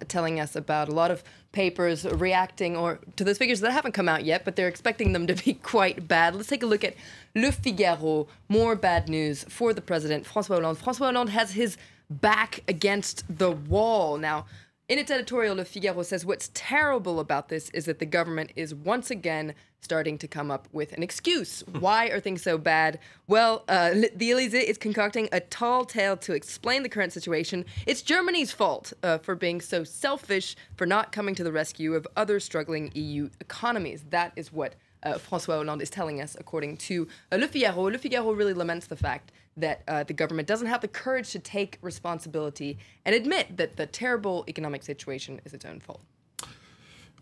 telling us about a lot of papers reacting to those figures that haven't come out yet, but they're expecting them to be quite bad. Let's take a look at Le Figaro. More bad news for the president, François Hollande. François Hollande has his back against the wall. Now, in its editorial, Le Figaro says what's terrible about this is that the government is once again starting to come up with an excuse. Why are things so bad? Well, the Élysée is concocting a tall tale to explain the current situation. It's Germany's fault for being so selfish, for not coming to the rescue of other struggling EU economies. That is what François Hollande is telling us, according to Le Figaro. Le Figaro really laments the fact that the government doesn't have the courage to take responsibility and admit that the terrible economic situation is its own fault.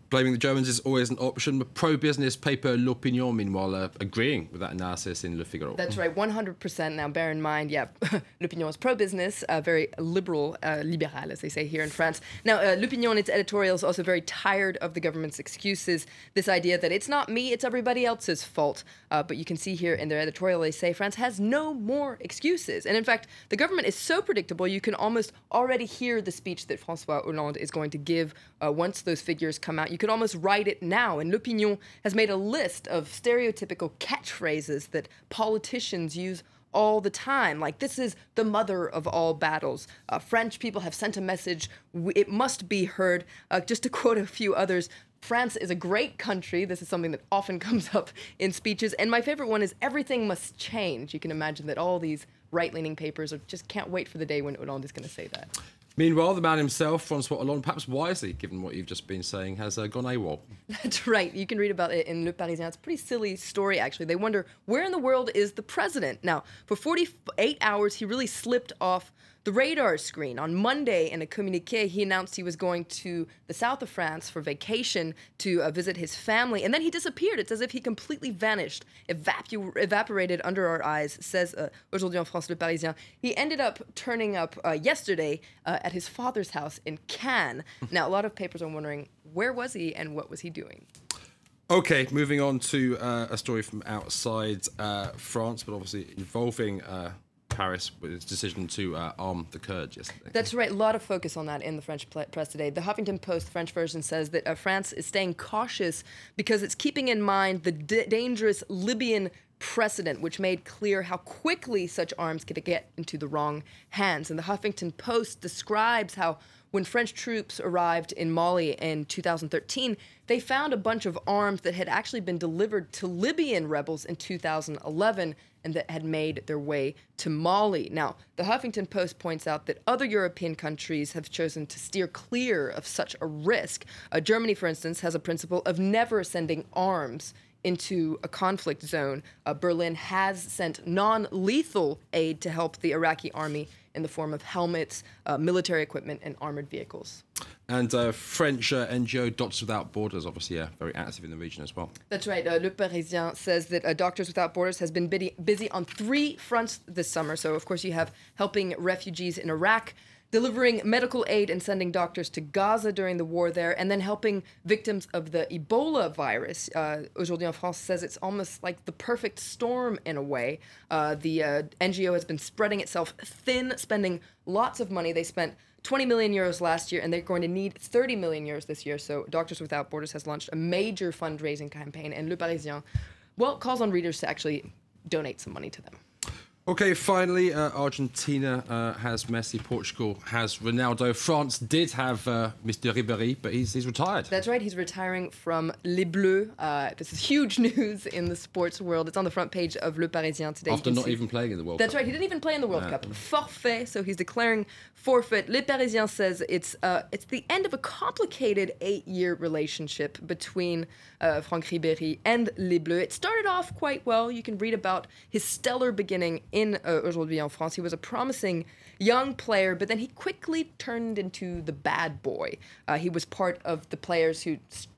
Blaming the Germans is always an option. The pro-business paper L'Opinion, meanwhile, agreeing with that analysis in Le Figaro. That's right, 100%. Now, bear in mind, L'Opinion is pro-business, very liberal, libéral, as they say here in France. Now, L'Opinion in its editorial is also very tired of the government's excuses, this idea that it's not me, it's everybody else's fault. But you can see here in their editorial, they say France has no more excuses. And in fact, the government is so predictable, you can almost already hear the speech that François Hollande is going to give once those figures come out. You could almost write it now. And L'Opinion has made a list of stereotypical catchphrases that politicians use all the time. Like, this is the mother of all battles. French people have sent a message. It must be heard. Just to quote a few others, France is a great country. This is something that often comes up in speeches. And my favorite one is everything must change. You can imagine that all these right-leaning papers just can't wait for the day when Hollande is going to say that. Meanwhile, the man himself, François Hollande, perhaps wisely, given what you've just been saying, has gone AWOL. That's right. You can read about it in Le Parisien. It's a pretty silly story, actually. They wonder, where in the world is the president? Now, for 48 hours, he really slipped off the radar screen. On Monday, in a communiqué, he announced he was going to the south of France for vacation to visit his family, and then he disappeared. It's as if he completely vanished, evaporated under our eyes, says Aujourd'hui en France, Le Parisien. He ended up turning up yesterday at his father's house in Cannes. Now, a lot of papers are wondering, where was he and what was he doing? Okay, moving on to a story from outside France, but obviously involving Paris with its decision to arm the Kurds yesterday. That's right. A lot of focus on that in the French press today. The Huffington Post French version says that France is staying cautious because it's keeping in mind the dangerous Libyan precedent, which made clear how quickly such arms could get into the wrong hands. And the Huffington Post describes how when French troops arrived in Mali in 2013, they found a bunch of arms that had actually been delivered to Libyan rebels in 2011 and that had made their way to Mali. Now, the Huffington Post points out that other European countries have chosen to steer clear of such a risk. Germany, for instance, has a principle of never sending arms into a conflict zone. Berlin has sent non-lethal aid to help the Iraqi army in the form of helmets, military equipment, and armored vehicles. And French NGO Doctors Without Borders, obviously, very active in the region as well. That's right. Le Parisien says that Doctors Without Borders has been busy on 3 fronts this summer. So, of course, you have helping refugees in Iraq, delivering medical aid and sending doctors to Gaza during the war there, and then helping victims of the Ebola virus. Aujourd'hui en France says it's almost like the perfect storm in a way. The NGO has been spreading itself thin, spending lots of money. They spent 20 million euros last year, and they're going to need 30 million euros this year. So Doctors Without Borders has launched a major fundraising campaign, and Le Parisien, well, calls on readers to actually donate some money to them. Okay, finally, Argentina has Messi, Portugal has Ronaldo. France did have Mr. Ribéry, but he's retired. That's right, he's retiring from Les Bleus. This is huge news in the sports world. It's on the front page of Le Parisien today. After not even playing in the World Cup. That's right, he didn't even play in the World Cup. Forfait, so he's declaring forfeit. Le Parisien says it's the end of a complicated 8-year relationship between Franck Ribéry and Les Bleus. It started off quite well. You can read about his stellar beginning in Aujourd'hui en France. He was a promising young player, but then he quickly turned into the bad boy. He was part of the players who,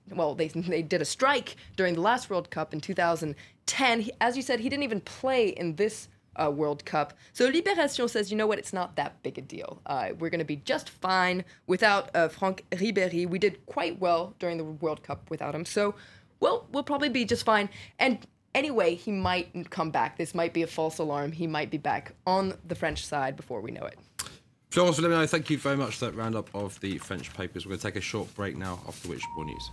well, they did a strike during the last World Cup in 2010. As you said, he didn't even play in this World Cup. So Libération says, you know what, it's not that big a deal. We're going to be just fine without Franck Ribéry. We did quite well during the World Cup without him. So, well, we'll probably be just fine. And anyway, he might come back. This might be a false alarm. He might be back on the French side before we know it. Florence Villemino, thank you very much for that roundup of the French papers. We're going to take a short break now, after which more news.